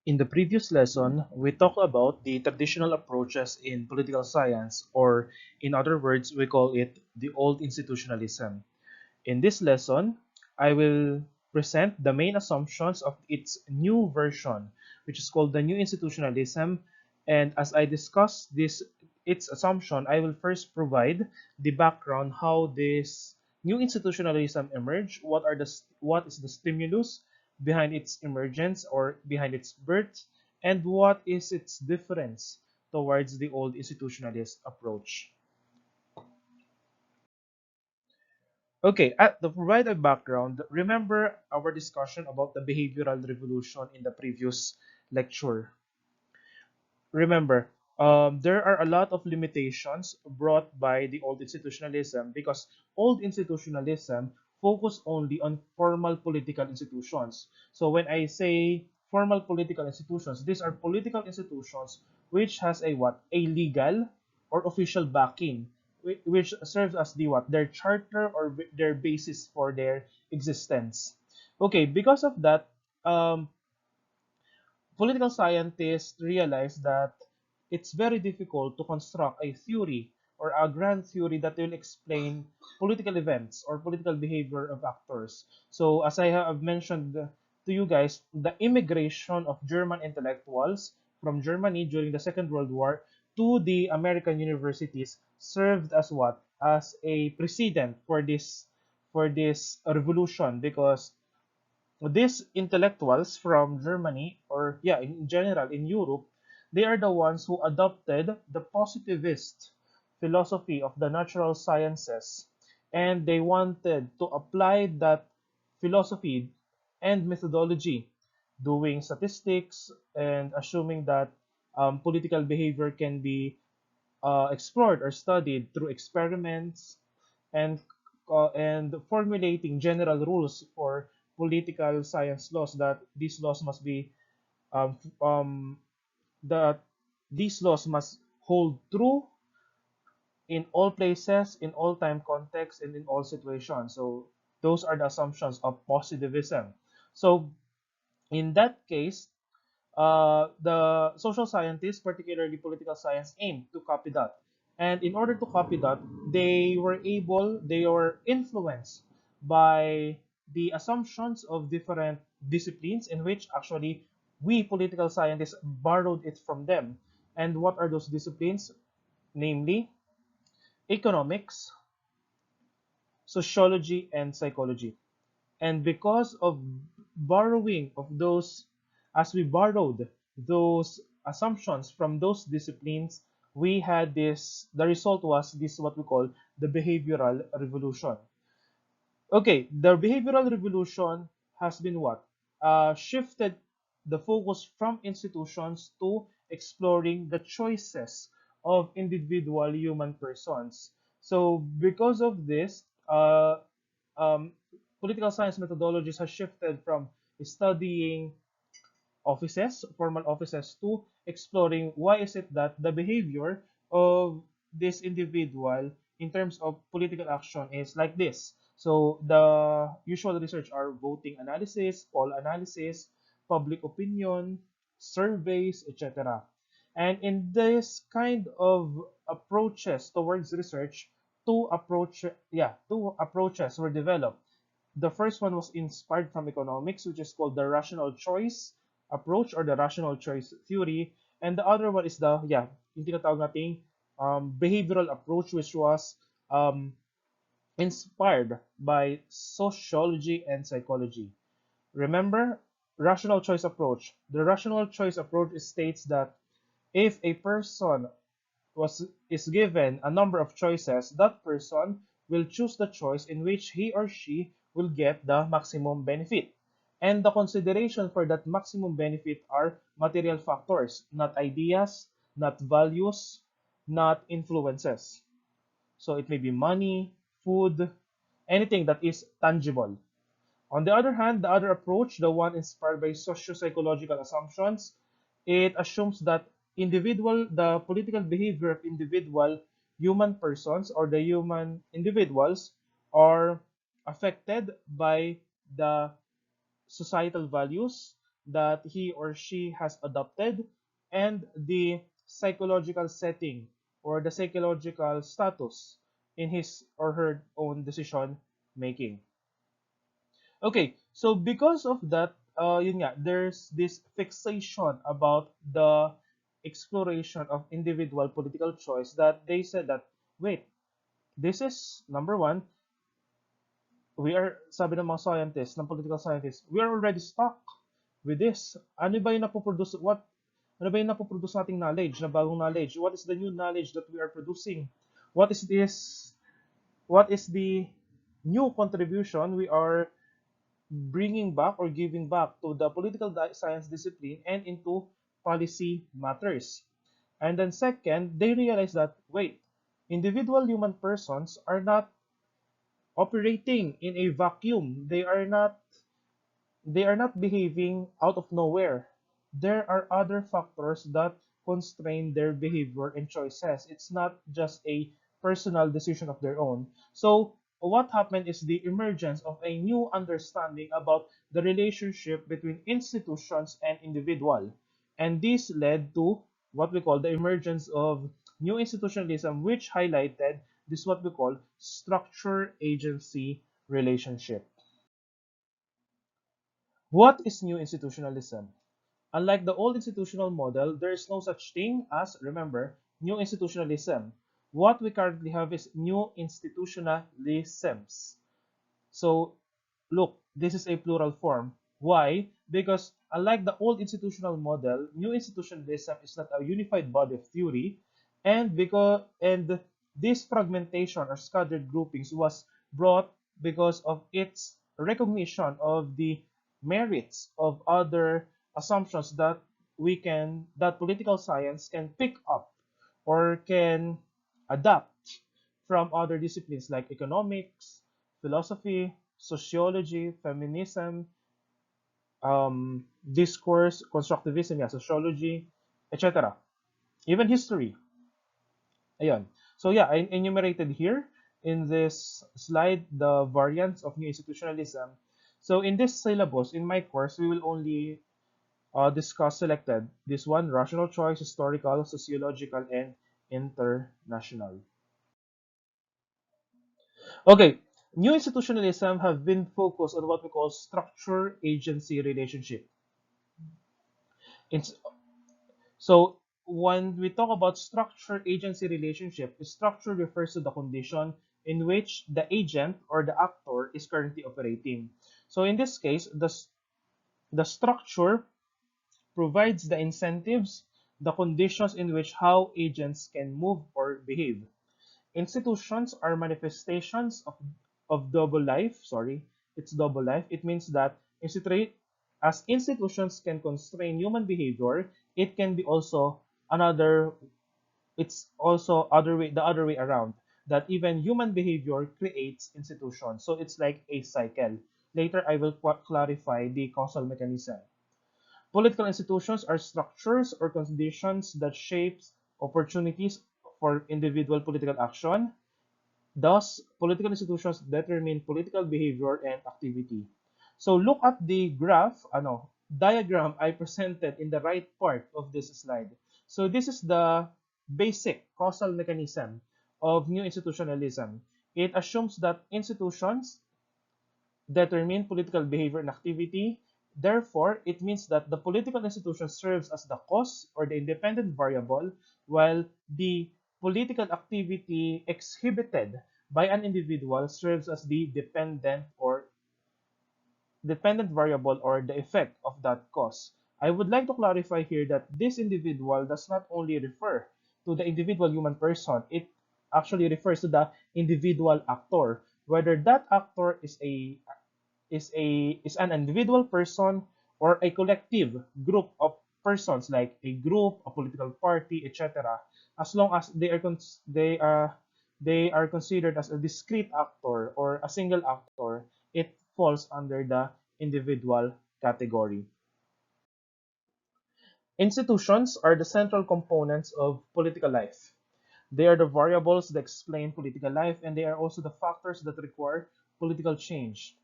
In the previous lesson, we talked about the traditional approaches in political science, or in other words, we call it the old institutionalism. In this lesson, I will present the main assumptions of its new version, which is called the new institutionalism. And as I discuss its assumption, I will first provide the background how this new institutionalism emerged, what is the stimulus behind its emergence or behind its birth, and what is its difference towards the old institutionalist approach. Okay, to provide a background, remember our discussion about the behavioral revolution in the previous lecture. Remember, there are a lot of limitations brought by the old institutionalism because old institutionalism focused only on formal political institutions. So when I say formal political institutions, these are political institutions which has a what? A legal or official backing, which serves as the what? Their charter or their basis for their existence. Okay, because of that, political scientists realize that it's very difficult to construct a theory or a grand theory that will explain political events or political behavior of actors. So, as I have mentioned to you guys, the immigration of German intellectuals from Germany during the Second World War to the American universities served as what? As a precedent for this revolution, because these intellectuals from Germany, or yeah, in general in Europe, they are the ones who adopted the positivist philosophy of the natural sciences, and they wanted to apply that philosophy and methodology, doing statistics and assuming that political behavior can be explored or studied through experiments, and and formulating general rules for political science laws, that these laws must be um, um, that these laws must hold true in all places, in all time contexts, and in all situations. So those are the assumptions of positivism. So in that case, the social scientists, particularly political science, aimed to copy that. And in order to copy that, they were influenced by the assumptions of different disciplines in which actually we political scientists borrowed it from them. And what are those disciplines? Namely, economics, sociology, and psychology. And because of borrowing of those, as we borrowed those assumptions from those disciplines, we had the result was this, what we call the behavioral revolution. Okay, the behavioral revolution has been what? Shifted the focus from institutions to exploring the choices of individual human persons. So, because of this, um, political science methodologies has shifted from studying offices, formal offices, to exploring why is it that the behavior of this individual in terms of political action is like this. So the usual research are voting analysis, poll analysis, public opinion, surveys, etc. And in this kind of approaches towards research, two approaches were developed. The first one was inspired from economics, which is called the rational choice approach or the rational choice theory. And the other one is yung tinatawag nating behavioral approach, which was um, inspired by sociology and psychology. Remember, rational choice approach. The rational choice approach states that if a person is given a number of choices, that person will choose the choice in which he or she will get the maximum benefit. And the consideration for that maximum benefit are material factors, not ideas, not values, not influences. So it may be money, food, anything that is tangible. On the other hand, the other approach, the one inspired by socio-psychological assumptions, it assumes that the political behavior of individual human persons or the human individuals are affected by the societal values, that he or she has adopted, and the psychological setting or the psychological status in his or her own decision making. Okay, so because of that, yun nga, there's this fixation about the exploration of individual political choice that they said that, wait, this is number one, we are, sabi ng mga scientists, ng political scientists, we are already stuck with this. Ano ba yung napoproduce, ano ba yung napoproduce nating knowledge, na bagong knowledge? What is the new knowledge that we are producing? What is this, what is the new contribution we are bringing back or giving back to the political science discipline and into policy matters? And then second, they realize that, wait, individual human persons are not operating in a vacuum. They are not behaving out of nowhere. There are other factors that constrain their behavior and choices. It's not just a personal decision of their own. So what happened is the emergence of a new understanding about the relationship between institutions and individual. And this led to what we call the emergence of new institutionalism, which highlighted this what we call structure agency relationship. What is new institutionalism? Unlike the old institutional model, there is no such thing as, remember, new institutionalism. What we currently have is new institutionalisms. So, look, this is a plural form. Why? Because unlike the old institutional model, new institutionalism is not a unified body of theory, and this fragmentation or scattered groupings was brought because of its recognition of the merits of other assumptions that political science can pick up or can adapt from other disciplines like economics, philosophy, sociology, feminism, discourse, constructivism, yeah, sociology, etc. Even history. Ayun. So yeah, I enumerated here in this slide the variants of new institutionalism. So in this syllabus, in my course, we will only discuss selected. This one, rational choice, historical, sociological, and international. Okay, new institutionalism have been focused on what we call structure-agency relationship. It's, so when we talk about structure-agency relationship, structure refers to the condition in which the agent or the actor is currently operating. So in this case, the structure provides the incentives, the conditions in which how agents can move or behave. Institutions are manifestations of double life. Sorry, it's double life. It means that as institutions can constrain human behavior, it can be also another. It's also the other way around. That even human behavior creates institutions. So it's like a cycle. Later, I will clarify the causal mechanism. Political institutions are structures or conditions that shapes opportunities for individual political action. Thus, political institutions determine political behavior and activity. So look at the diagram I presented in the right part of this slide. So this is the basic causal mechanism of new institutionalism. It assumes that institutions determine political behavior and activity. Therefore, it means that the political institution serves as the cause or the independent variable, while the political activity exhibited by an individual serves as the dependent variable or the effect of that cause. I would like to clarify here that this individual does not only refer to the individual human person, it actually refers to the individual actor, whether that actor is an individual person or a collective group of persons like a group, a political party, etc. As long as they are considered as a discrete actor or a single actor, it falls under the individual category. Institutions are the central components of political life. They are the variables that explain political life, and they are also the factors that require political change.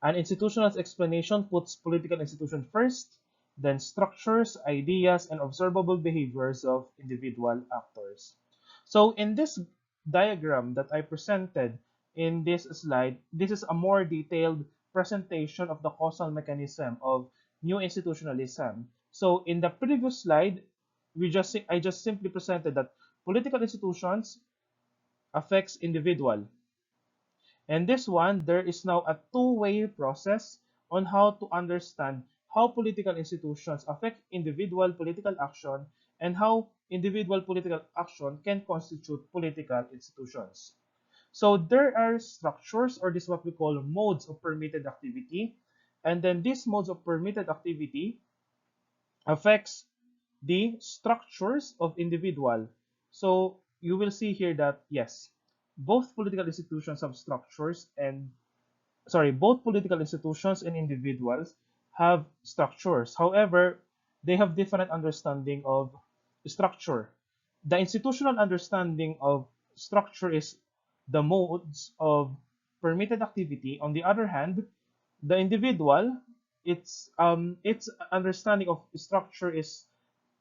An institutional explanation puts political institution first, then structures, ideas, and observable behaviors of individual actors. So in this diagram that I presented in this slide, this is a more detailed presentation of the causal mechanism of new institutionalism. So in the previous slide, I just simply presented that political institutions affects individual. And this one, there is now a two-way process on how to understand how political institutions affect individual political action and how individual political action can constitute political institutions. So there are structures, or this is what we call modes of permitted activity. And then these modes of permitted activity affects the structures of individual. So you will see here that yes, both political institutions have structures and both political institutions and individuals have structures. However, they have different understanding of structure. The institutional understanding of structure is the modes of permitted activity. On the other hand, the individual, its understanding of structure is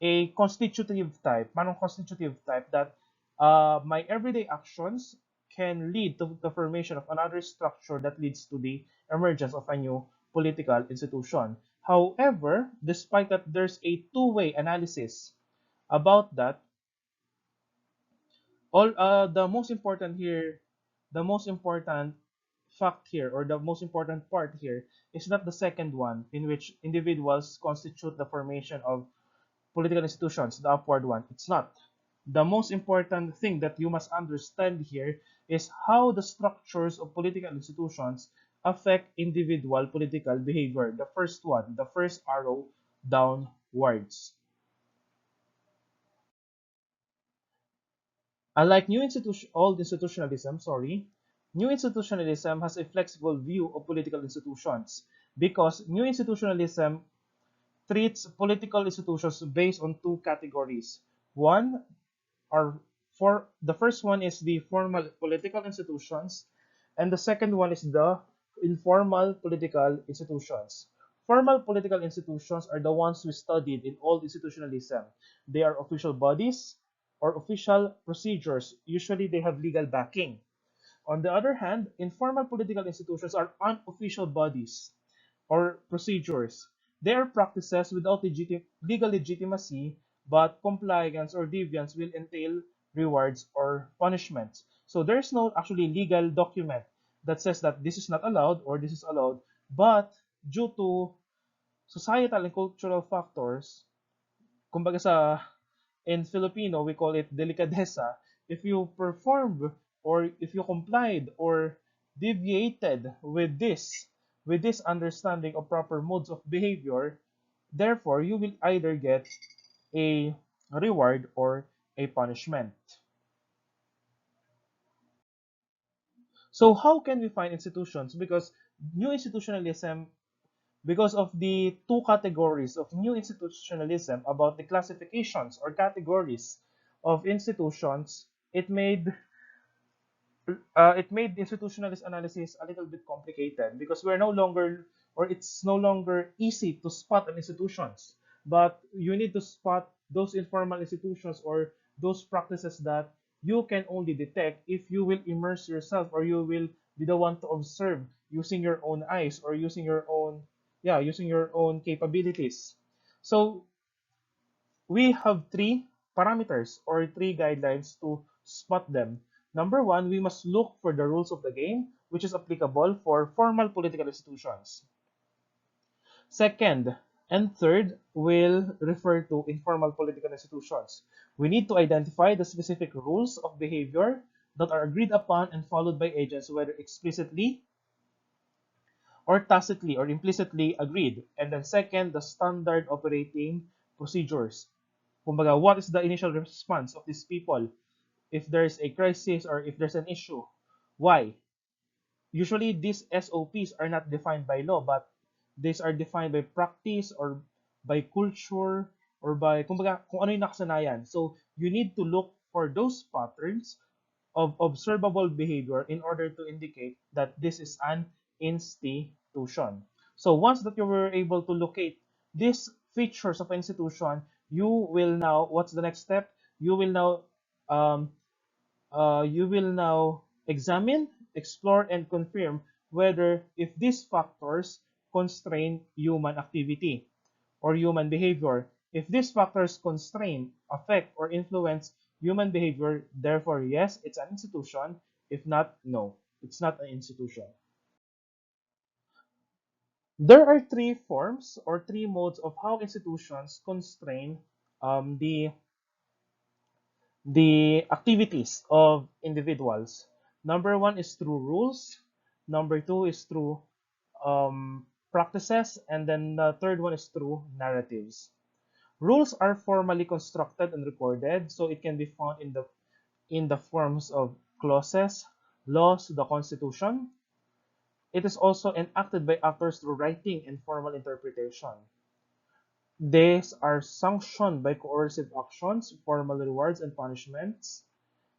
a constitutive type, manong constitutive type that my everyday actions can lead to the formation of another structure that leads to the emergence of a new political institution. However, despite that there's a two-way analysis about that, all the most important here, the most important fact here, or the most important part here, is not the second one, in which individuals constitute the formation of political institutions, the upward one. It's not. The most important thing that you must understand here is how the structures of political institutions affect individual political behavior. The first one, the first arrow downwards. Unlike old institutionalism, new institutionalism has a flexible view of political institutions because new institutionalism treats political institutions based on two categories. One are for the first one is the formal political institutions, and the second one is the informal political institutions. Formal political institutions are the ones we studied in old institutionalism. They are official bodies or official procedures. Usually they have legal backing. On the other hand, informal political institutions are unofficial bodies or procedures. They are practices without legal legitimacy, but compliance or deviance will entail rewards or punishments. So there's no actually legal document that says that this is not allowed or this is allowed, but due to societal and cultural factors, kumbaga in Filipino, we call it delicadeza. If you performed or if you complied or deviated with this understanding of proper modes of behavior, therefore you will either get a reward or a punishment. So how can we find institutions? Because new institutionalism, because of the two categories of new institutionalism about the classifications or categories of institutions, it made institutionalist analysis a little bit complicated because we're no longer, or it's no longer easy to spot an institutions, but you need to spot those informal institutions or those practices that you can only detect if you will immerse yourself or you will be the one to observe using your own eyes or using your own, yeah, using your own capabilities. So we have three parameters or three guidelines to spot them. Number one, we must look for the rules of the game, which is applicable for formal political institutions. Second and third will refer to informal political institutions. We need to identify the specific rules of behavior that are agreed upon and followed by agents, whether explicitly or tacitly or implicitly agreed. And then second, the standard operating procedures. Kumbaga, what is the initial response of these people if there's a crisis or if there's an issue? Why? Usually, these SOPs are not defined by law, but these are defined by practice or by culture or by, kumbaga, kung ano yung nakasanayan. So, you need to look for those patterns of observable behavior in order to indicate that this is an institution. So, once that you were able to locate these features of an institution, you will now, what's the next step? You will now um, examine, explore, and confirm whether if these factors constrain human activity or human behavior. If these factors constrain, affect, or influence human behavior, therefore, yes, it's an institution. If not, no, it's not an institution. There are three forms or three modes of how institutions constrain the activities of individuals. Number one is through rules. Number two is through practices, and then the third one is through narratives. Rules are formally constructed and recorded, so it can be found in the forms of clauses, laws, the Constitution. It is also enacted by actors through writing and formal interpretation. These are sanctioned by coercive actions, formal rewards, and punishments,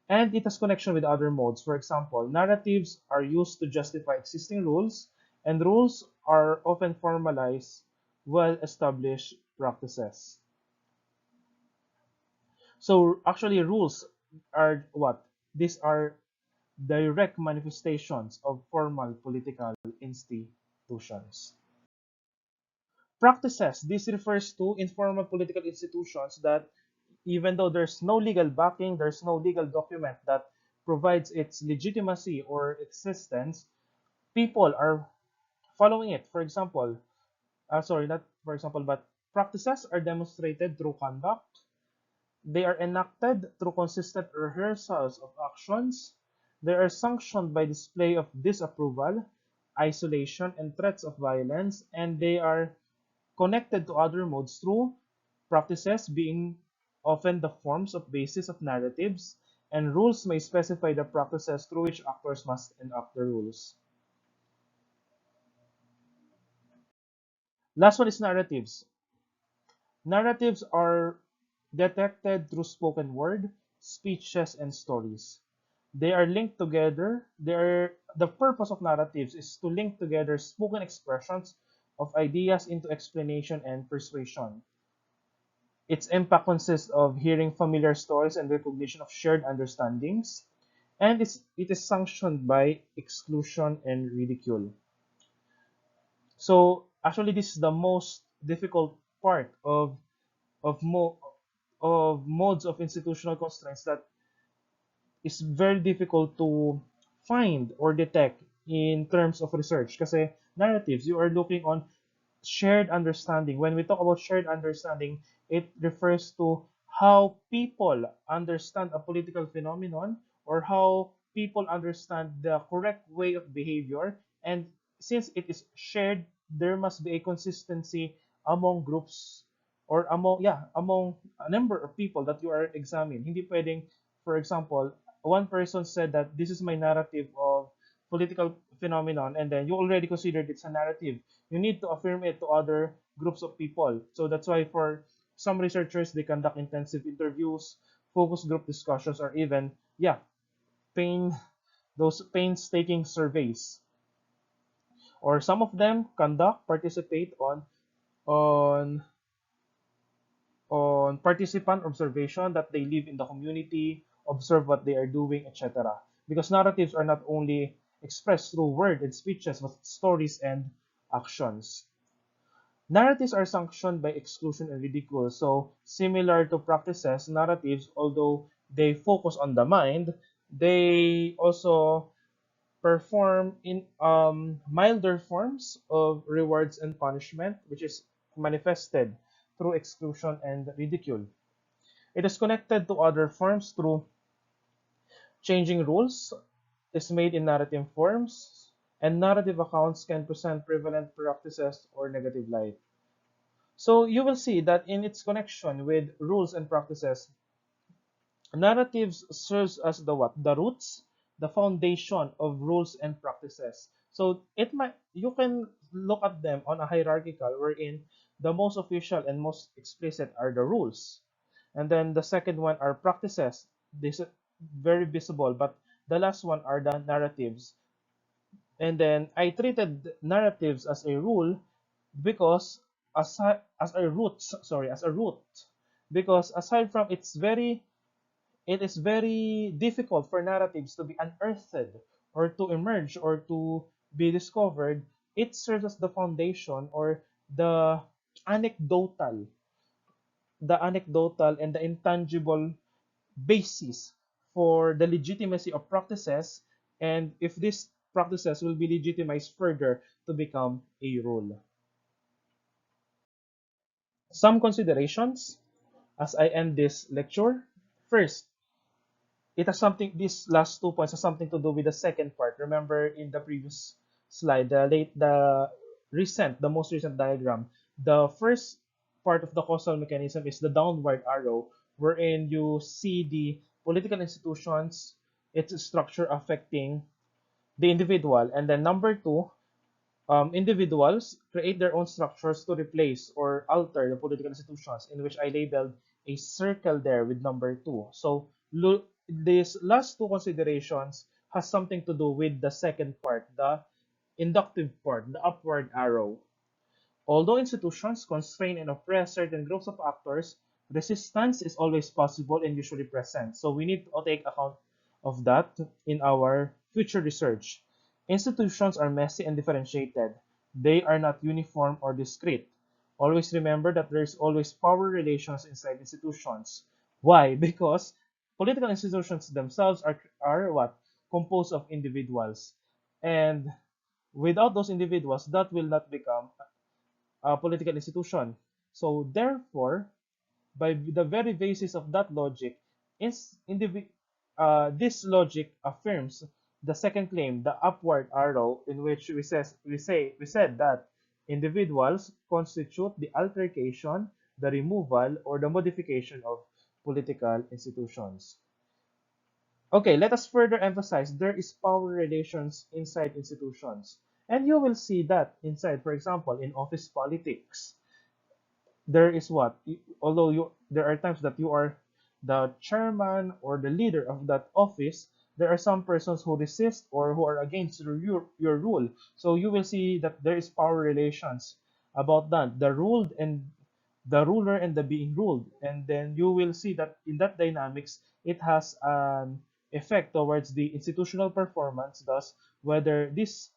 and it has connection with other modes. For example, narratives are used to justify existing rules, and rules are often formalized, well-established practices. So actually, rules are what? These are direct manifestations of formal political institutions. Practices. This refers to informal political institutions that even though there's no legal backing, there's no legal document that provides its legitimacy or existence, people are following it. For example, sorry, not for example, but practices are demonstrated through conduct. They are enacted through consistent rehearsals of actions. They are sanctioned by display of disapproval, isolation, and threats of violence, and they are connected to other modes through practices being often the forms of basis of narratives, and rules may specify the practices through which actors must enact the rules. Last one is narratives. Narratives are detected through spoken word, speeches, and stories. They are linked together. The purpose of narratives is to link together spoken expressions of ideas into explanation and persuasion. Its impact consists of hearing familiar stories and recognition of shared understandings, and it is sanctioned by exclusion and ridicule. So actually, this is the most difficult part of mo of modes of institutional constraints that is very difficult to find or detect in terms of research. Kasi narratives, you are looking on shared understanding. When we talk about shared understanding, it refers to how people understand a political phenomenon or how people understand the correct way of behavior. And since it is shared, there must be a consistency among groups or among a number of people that you are examining. Hindi pwedeng, for example, one person said that this is my narrative of political phenomenon, and then you already considered it's a narrative. You need to affirm it to other groups of people. So that's why for some researchers, they conduct intensive interviews, focus group discussions, or even, pain those painstaking surveys. Or some of them participate on participant observation, that they live in the community, observe what they are doing, etc. Because narratives are not only expressed through word and speeches, but stories and actions. Narratives are sanctioned by exclusion and ridicule. So, similar to practices, narratives, although they focus on the mind, they also perform in milder forms of rewards and punishment, which is manifested through exclusion and ridicule. It is connected to other forms through changing rules, is made in narrative forms, and narrative accounts can present prevalent practices or negative light. So you will see that in its connection with rules and practices, narratives serves as the what? The roots, the foundation of rules and practices. So you can look at them on a hierarchical wherein the most official and most explicit are the rules. And then the second one are practices. This is very visible, but the last one are the narratives. And then I treated narratives as a rule because as a root, because aside from it is very difficult for narratives to be unearthed or to emerge or to be discovered. It serves as the foundation or the anecdotal, and the intangible basis for the legitimacy of practices, and if these practices will be legitimized further to become a rule. Some considerations as I end this lecture. First, it has something, these last 2 points has something to do with the second part. Remember in the previous slide, the most recent diagram, the first part of the causal mechanism is the downward arrow, wherein you see the political institutions, its structure affecting the individual. And then number two, individuals create their own structures to replace or alter the political institutions, in which I labeled a circle there with number two. So these last two considerations has something to do with the second part, the inductive part, the upward arrow. Although institutions constrain and oppress certain groups of actors, resistance is always possible and usually present. So we need to take account of that in our future research. Institutions are messy and differentiated. They are not uniform or discrete. Always remember that there is always power relations inside institutions. Why? Because political institutions themselves are what? Composed of individuals. And without those individuals, that will not become political institution. So therefore, by the very basis of that logic, this logic affirms the second claim, the upward arrow, in which we said that individuals constitute the altercation, the removal, or the modification of political institutions. Okay, let us further emphasize there is power relations inside institutions. And you will see that inside, for example, in office politics there is what although you there are times that you are the chairman or the leader of that office, there are some persons who resist or who are against your rule. So you will see that there is power relations about that, the ruled and the ruler and the being ruled. And then you will see that in that dynamics it has an effect towards the institutional performance, thus whether this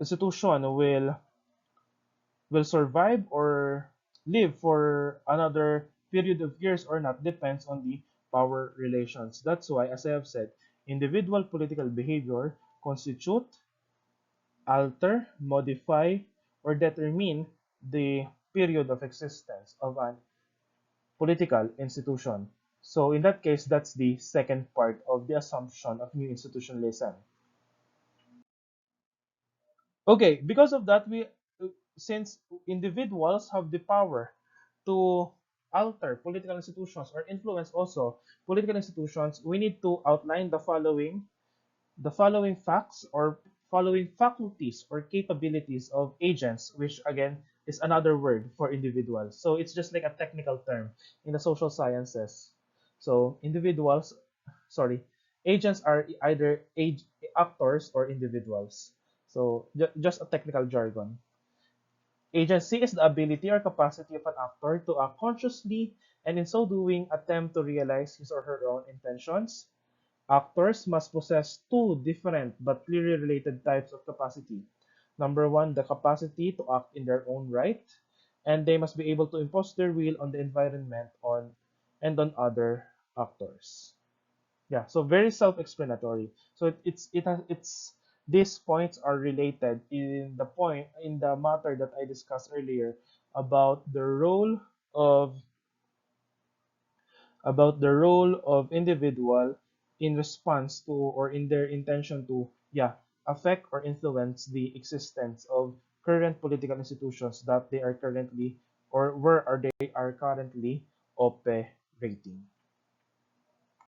institution will survive or live for another period of years or not depends on the power relations. That's why, as I have said, individual political behavior constitute, alter, modify, or determine the period of existence of an political institution. So in that case, that's the second part of the assumption of new institutionalism. Okay, because of that, since individuals have the power to alter political institutions or influence also political institutions, we need to outline the following facts or following faculties or capabilities of agents, which again is another word for individuals. So it's just like a technical term in the social sciences. So agents are either actors or individuals. So just a technical jargon. Agency is the ability or capacity of an actor to act consciously and in so doing attempt to realize his or her own intentions. Actors must possess two different but clearly related types of capacity. Number one, the capacity to act in their own right, and they must be able to impose their will on the environment on other actors. Yeah, so very self-explanatory. So it's these points are related in the matter that I discussed earlier about of the role of individual in response to or in their intention to, yeah, affect or influence the existence of current political institutions that they are currently or where are they are currently operating.